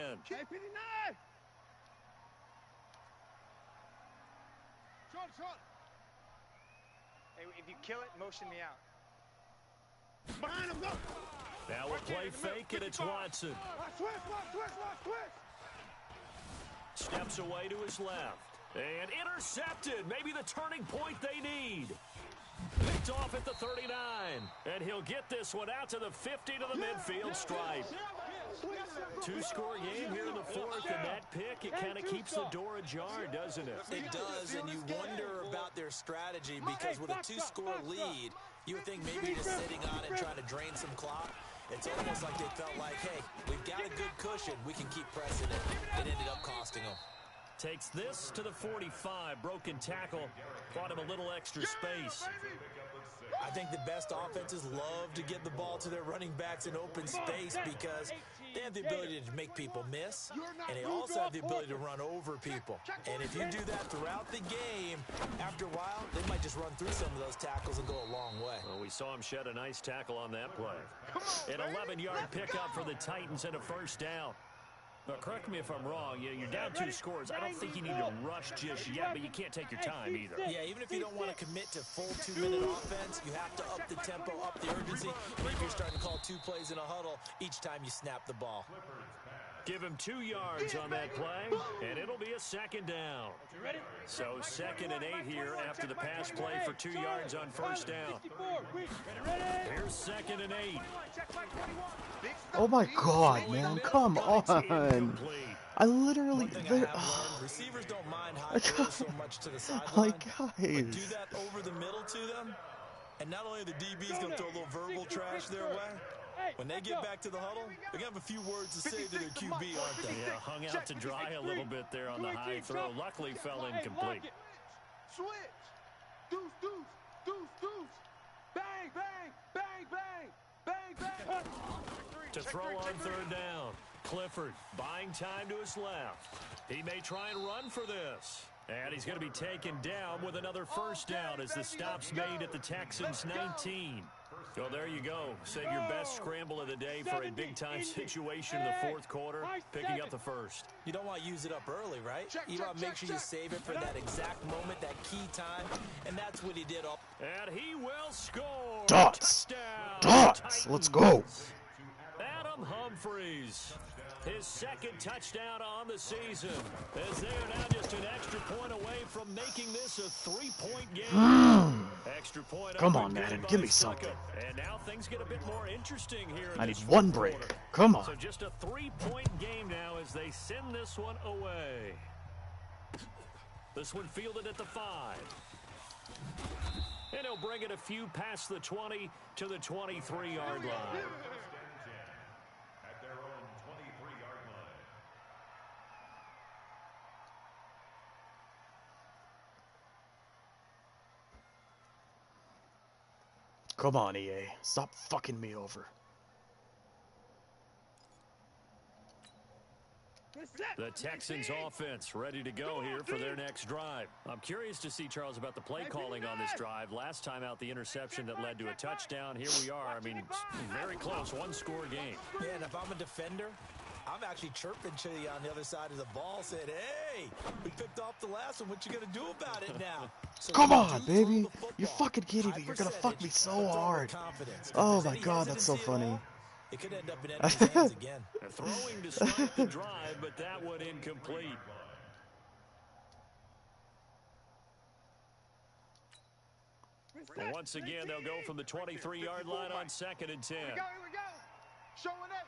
Hey, if you kill it, motion me out. Now we'll play fake, and it's Watson. Steps away to his left. And intercepted. Maybe the turning point they need. Picked off at the 39. And he'll get this one out to the 50 to the midfield stripe. 2-score game here in the 4th, and that pick, it kind of keeps the door ajar, doesn't it? It does, and you wonder about their strategy because with a 2-score lead, you would think maybe just sitting on it, trying to drain some clock. It's almost like they felt like, hey, we've got a good cushion. We can keep pressing it. It ended up costing them. Takes this to the 45. Broken tackle. Bought him a little extra space. I think the best offenses love to get the ball to their running backs in open space because they have the ability to make people miss, and they also have the ability to run over people. And if you do that throughout the game, after a while, they might just run through some of those tackles and go a long way. Well, we saw him shed a nice tackle on that play. An 11-yard pickup for the Titans and a 1st down. But correct me if I'm wrong, you're down 2 scores. I don't think you need to rush just yet, but you can't take your time either. Yeah, even if you don't want to commit to full 2-minute offense, you have to up the tempo, up the urgency. Maybe you're starting to call 2 plays in a huddle each time you snap the ball. Give him 2 yards on that play, and it'll be a 2nd down. So 2nd and 8 here after the pass play for 2 yards on 1st down. Here's 2nd and 8. Oh my god, man, come on. I literally... Receivers don't mind high throws so much to the sideline. Like, But guys. do that over the middle to them, and not only are the DBs going to throw a little verbal trash their way, when they get back to the huddle, they're going to have a few words to say to their QB, aren't they? Yeah, hung out to dry a little bit there on the high throw. Luckily fell incomplete. Switch. Deuce, deuce, deuce, deuce. Bang, bang, bang, bang, bang, bang. To throw on 3rd down. Clifford buying time to his left. He may try and run for this. And he's going to be taken down with another 1st down as the stop's made at the Texans 19. So there you go. Save your best scramble of the day for a big-time situation in the 4th quarter, picking up the 1st. You don't want to use it up early, right? You want to make sure you save it for that exact moment, that key time, and that's what he did. And he will score. Dots. Touchdown, Dots. Titans. Let's go. Adam Humphries, his 2nd touchdown on the season, as they are now just an extra point away from making this a 3-point game. Extra point. Come on, Madden, give me something. And now things get a bit more interesting here. I need one break. Come on. So just a 3-point game now as they send this one away. This one fielded at the 5. And he'll bring it a few past the 20 to the 23-yard line. At their own 23-yard line. Come on, EA. Stop fucking me over. The Texans offense ready to go here for their next drive. I'm curious to see, Charles, about the play calling on this drive. Last time out, the interception that led to a touchdown. Here we are. I mean, very close, one-score game. Yeah, and if I'm a defender, I'm actually chirping to you on the other side of the ball, saying, hey, we picked off the last one. What you going to do about it now? So come on, baby. You're fucking kidding me. You're going to fuck me so hard. Oh, my God, that's so funny. It could end up in Eddie's hands again. Throwing to start the drive, but that one incomplete. Once again, they'll go from the 23-yard line on 2nd and 10. Here we go. Show an A.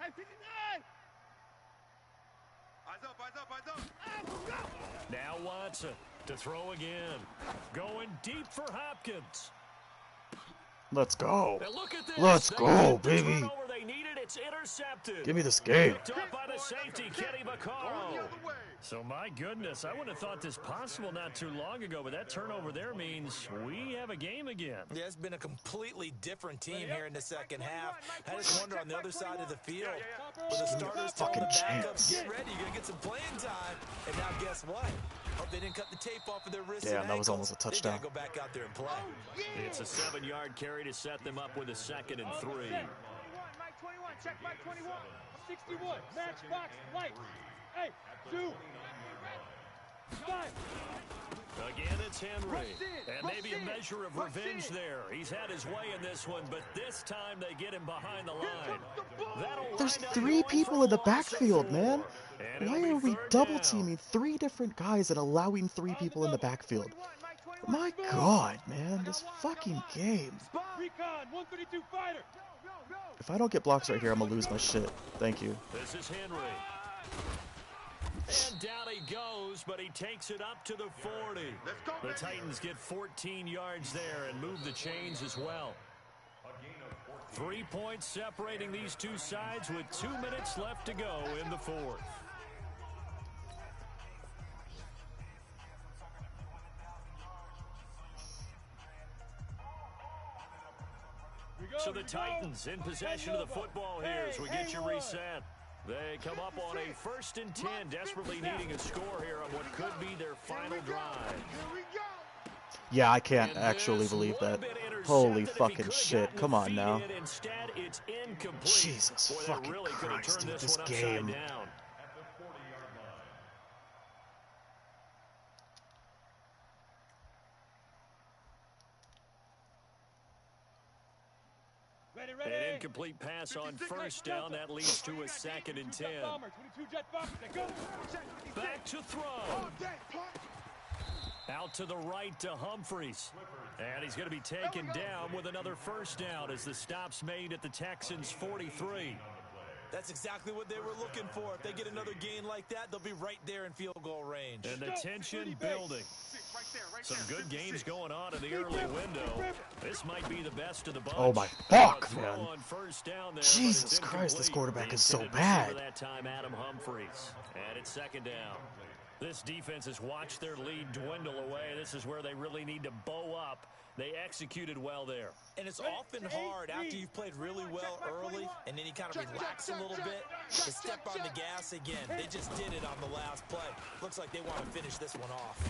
Hey, 59. Eyes up. Now Watson to throw again. Going deep for Hopkins. Let's go. And look at this. Let's go, baby. They needed, it's intercepted. Give me this game. Picked up by the safety, Kenny Vaccaro. So, my goodness, I wouldn't have thought this possible not too long ago, but that turnover there means we have a game again. Yeah, it's been a completely different team here in the second half. I just wonder on the other side of the field, with the starters telling the backups, get ready, you're going to get some playing time. And now guess what? Hope they didn't cut the tape off of their wrists. Damn, that was almost a touchdown. They gotta go back out there and play. It's a 7-yard carry to set them up with a 2nd and 3. Mike 21, check Mike 21. 61, matchbox, light. Hey, 2. 5. Again, it's Henry. And maybe a measure of revenge there. He's had his way in this one, but this time they get him behind the line. There's 3 people in the backfield, man. Why are we double-teaming 3 different guys and allowing 3 people in the backfield? My God, man, this fucking game. Recon, 132 fighter. If I don't get blocks right here, I'm going to lose my shit. Thank you. This is Henry. And down he goes, but he takes it up to the 40. The Titans get 14 yards there and move the chains as well. 3 points separating these two sides with 2 minutes left to go in the 4th. So the Titans in possession of the football here as we get you reset. They come up on a 1st and 10, desperately needing a score here on what could be their final drive. Yeah, I can't actually believe that. Holy fucking shit. Come on now. Instead, it's incomplete. Jesus fucking Christ, dude, this game. An incomplete pass on 1st down. That leads to a 2nd and 10. Back to throw. Out to the right to Humphries. And he's going to be taken down with another 1st down as the stop's made at the Texans' 43. That's exactly what they were looking for. If they get another gain like that, they'll be right there in field goal range. And the tension building. Some good games going on in the early window. This might be the best of the bunch. Oh my fuck, man. Jesus Christ, this quarterback is so bad. That time, Adam Humphries. And it's 2nd down. This defense has watched their lead dwindle away. This is where they really need to bow up. They executed well there. And it's often hard after you've played really well early and then you kind of relax a little bit to step on the gas again. They just did it on the last play. Looks like they want to finish this one off.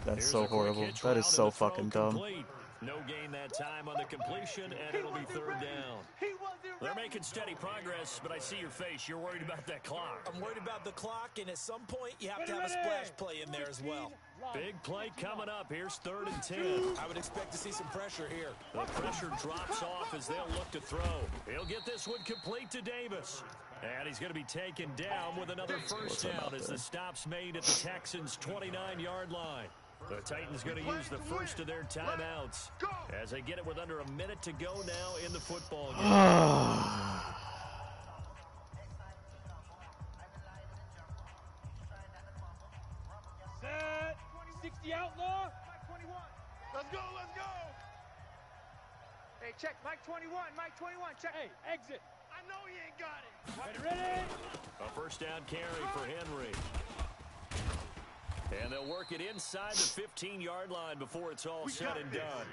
That's so horrible. That is so fucking dumb. No gain that time on the completion, and it'll be 3rd down. They're making steady progress, but I see your face. You're worried about that clock. I'm worried about the clock, and at some point, you have to have a splash play in there as well. Big play coming up. Here's 3rd and 10. I would expect to see some pressure here. The pressure drops off as they'll look to throw. He'll get this one complete to Davis. And he's going to be taken down with another 1st down as the stop's made at the Texans' 29-yard line. The Titans going to use the first of their timeouts as they get it with under a minute to go now in the football game. Set. 60 outlaw. Let's go. Hey, check. Mike 21. Mike 21. Check. Hey, exit. I know he ain't got it. Ready? A 1st down carry for Henry. And they'll work it inside the 15-yard line before it's all said and done.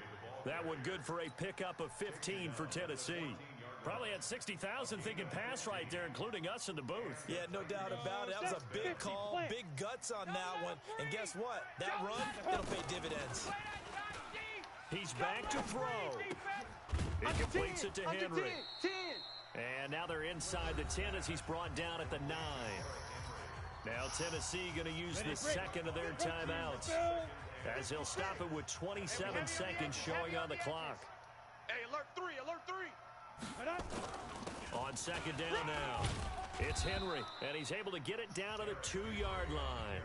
That one good for a pickup of 15 for Tennessee. Probably had 60,000 thinking pass right there, including us in the booth. Yeah, no doubt about it. That was a big call, big guts on that one. And guess what? That run, it'll pay dividends. He's back to throw. He completes it to Henry. And now they're inside the 10 as he's brought down at the 9. Now Tennessee going to use the second of their timeouts, as he'll stop it with 27 seconds showing on the clock. Hey, alert 3, alert 3. On second down now, it's Henry, and he's able to get it down to the 2-yard line.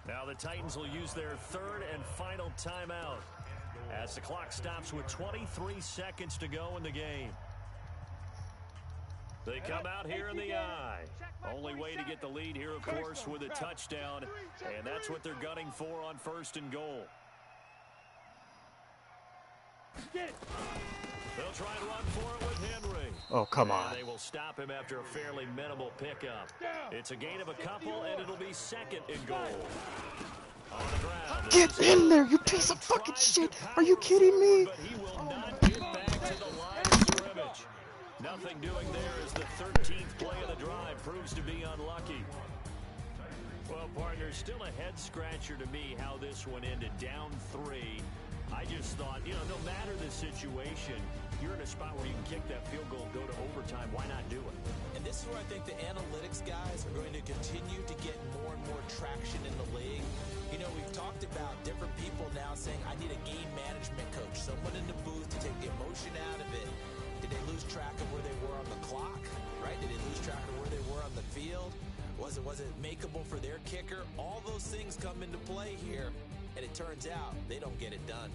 Now the Titans will use their third and final timeout as the clock stops with 23 seconds to go in the game. They come out here in the I. Only way to get the lead here, of course, with a touchdown, and that's what they're gunning for on 1st and goal. They'll try and run for it with Henry. Oh, come on. And they will stop him after a fairly minimal pickup. It's a gain of a couple, and it'll be 2nd and goal. On the ground. Get in there, you piece of fucking shit! Are you kidding me? But he will not get back to the line of scrimmage. Nothing doing there as the 13th play of the drive proves to be unlucky. Well, partner, still a head-scratcher to me how this one ended. Down 3. I just thought, no matter the situation, you're in a spot where you can kick that field goal, go to overtime. Why not do it? And this is where I think the analytics guys are going to continue to get more and more traction in the league. We've talked about different people now saying, I need a game management coach, someone in the booth to take the emotion out of it. Did they lose track of where they were on the clock, right? Did they lose track of where they were on the field? Was it makeable for their kicker? All those things come into play here, and it turns out they don't get it done.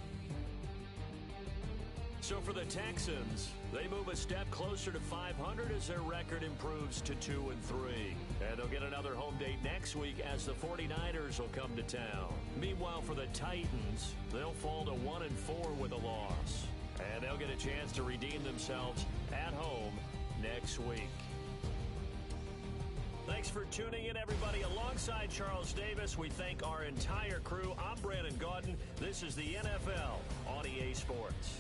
So for the Texans, they move a step closer to 500 as their record improves to 2-3. And they'll get another home date next week as the 49ers will come to town. Meanwhile, for the Titans, they'll fall to 1-4 with a loss. And they'll get a chance to redeem themselves at home next week. Thanks for tuning in, everybody. Alongside Charles Davis, we thank our entire crew. I'm Brandon Gaudin. This is the NFL on EA Sports.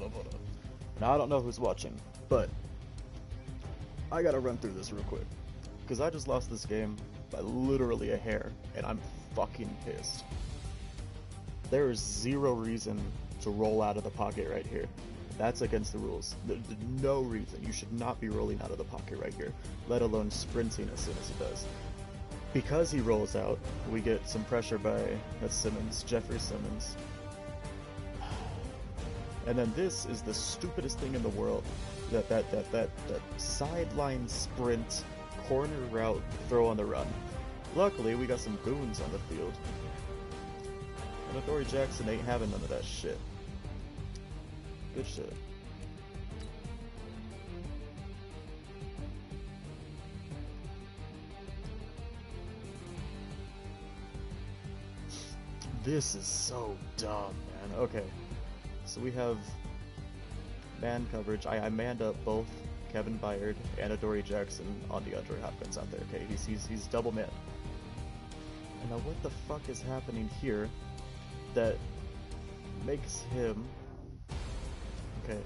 up. Now, I don't know who's watching, but I gotta run through this real quick. Because I just lost this game by literally a hair, and I'm fucking pissed. There is zero reason to roll out of the pocket right here. That's against the rules. There's no reason. You should not be rolling out of the pocket right here, let alone sprinting as soon as he does. Because he rolls out, we get some pressure by Simmons, Jeffrey Simmons. And then this is the stupidest thing in the world. That sideline sprint, corner route, throw on the run. Luckily, we got some goons on the field. And Adoree Jackson ain't having none of that shit. Good shit. This is so dumb, man. Okay. So we have man coverage. I manned up both Kevin Byard and Adoree Jackson on DeAndre Hopkins out there. Okay, he's double man. And now what the fuck is happening here that makes him... Okay.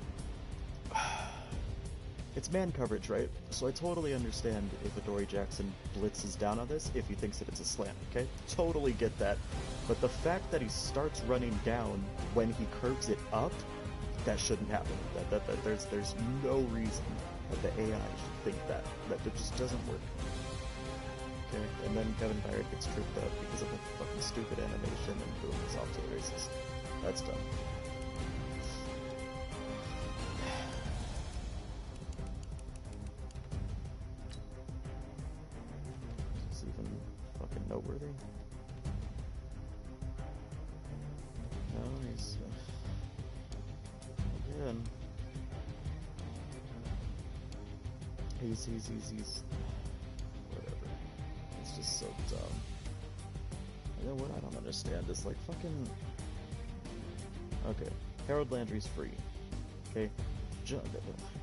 It's man coverage, right? So I totally understand if Adoree Jackson blitzes down on this, if he thinks that it's a slant, okay? Totally get that. But the fact that he starts running down when he curves it up, that shouldn't happen. There's no reason that the AI should think that. That just doesn't work. Okay, and then Kevin Byard gets tripped up because of a fucking stupid animation, and boom, it's off to the races. That's dumb. Is this even fucking noteworthy? No, he's... again... He's... whatever. It's just so dumb. And then what I don't understand is, like, fucking... Okay, Harold Landry's free. Okay,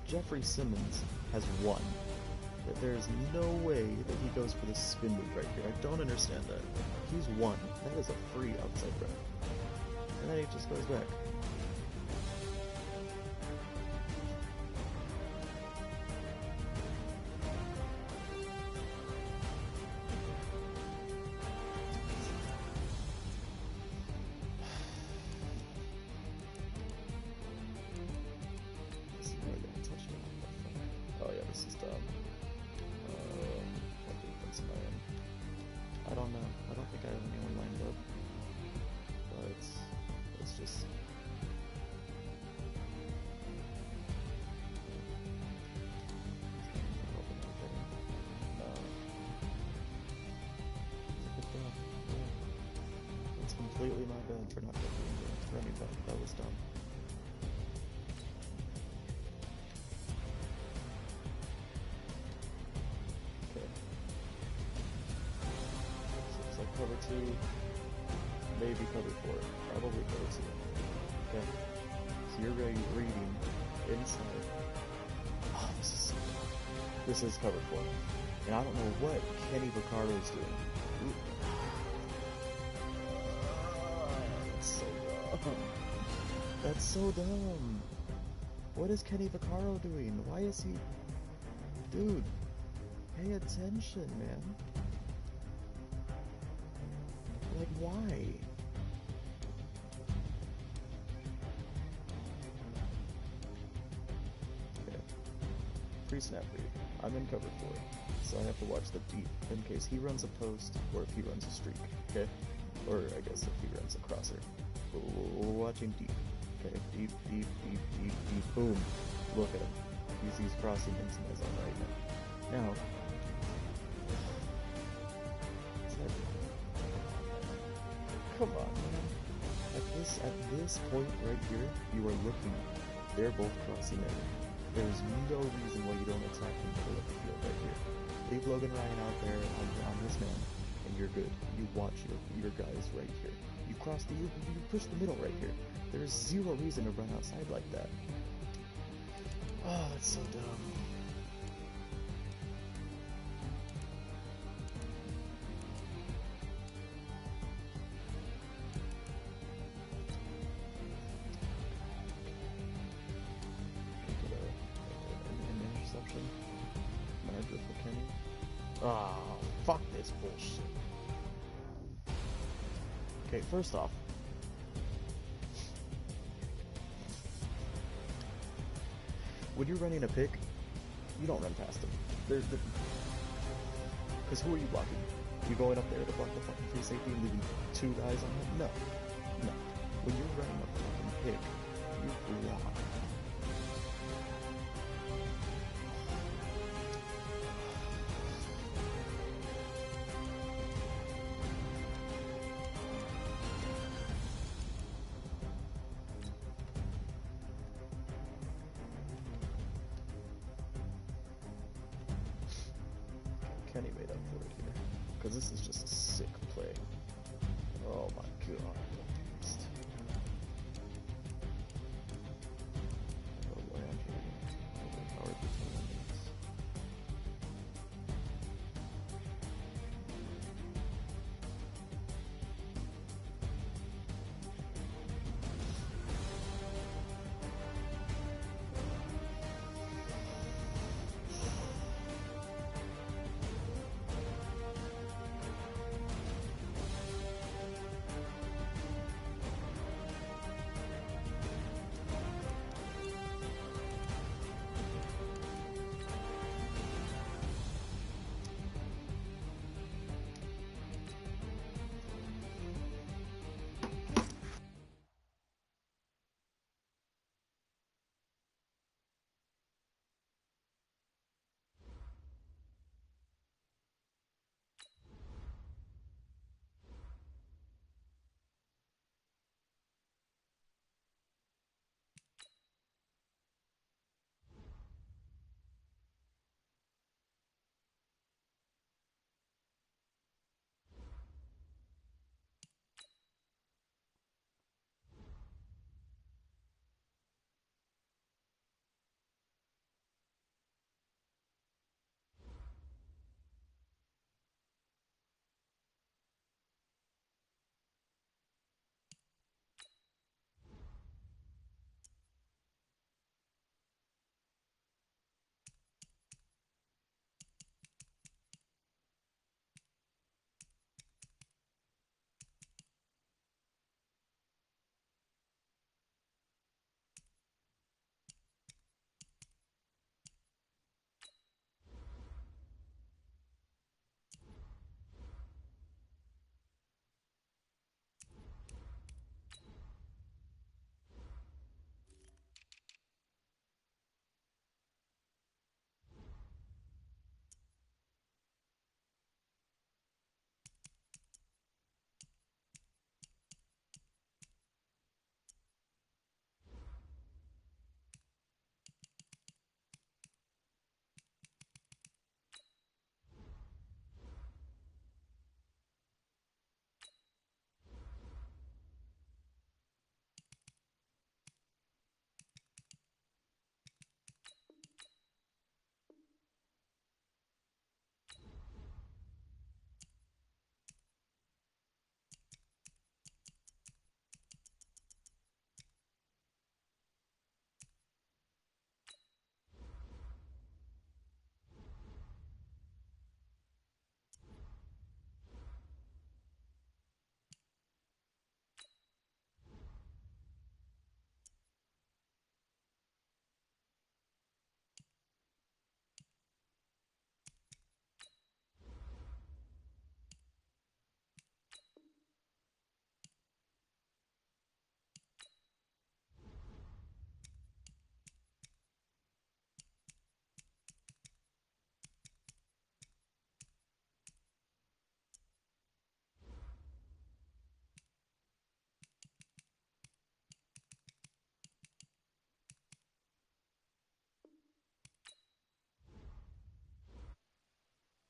Jeffrey Simmons has won. There's no way that he goes for this spin move right here. I don't understand that. He's won. That is a free outside rep. And then he just goes back. I don't know. I don't think I have anyone lined up. But it's just... No. It's completely my bad for not getting the running back. That was dumb. Cover 2, maybe cover 4, probably cover 2. Okay, so you're reading inside. Oh, this is cover 4, and I don't know what Kenny Vaccaro is doing. That's so dumb. That's so dumb. What is Kenny Vaccaro doing? Why is he... Dude, pay attention, man. Like, why? Okay. Pre-snap read. I'm in cover 4, so I have to watch the deep in case he runs a post or if he runs a streak, okay? Or I guess if he runs a crosser. We're watching deep. Okay, deep, boom. Look at him. He's crossing into my zone right now. Now, come on, man. At this point right here, you are looking. They're both crossing in. There's no reason why you don't attack the middle of the field right here. Leave Logan Ryan out there on this man, and you're good. You watch your guys right here. You cross you push the middle right here. There's zero reason to run outside like that. Oh, that's so dumb. Ah, fuck this bullshit. Okay, first off, when you're running a pick, you don't run past them. Because who are you blocking? You going up there to block the fucking free safety and leaving 2 guys on him? No. No. When you're running a fucking pick, you block. Kenny made up for it here. Because this is just a sick play. Oh my god.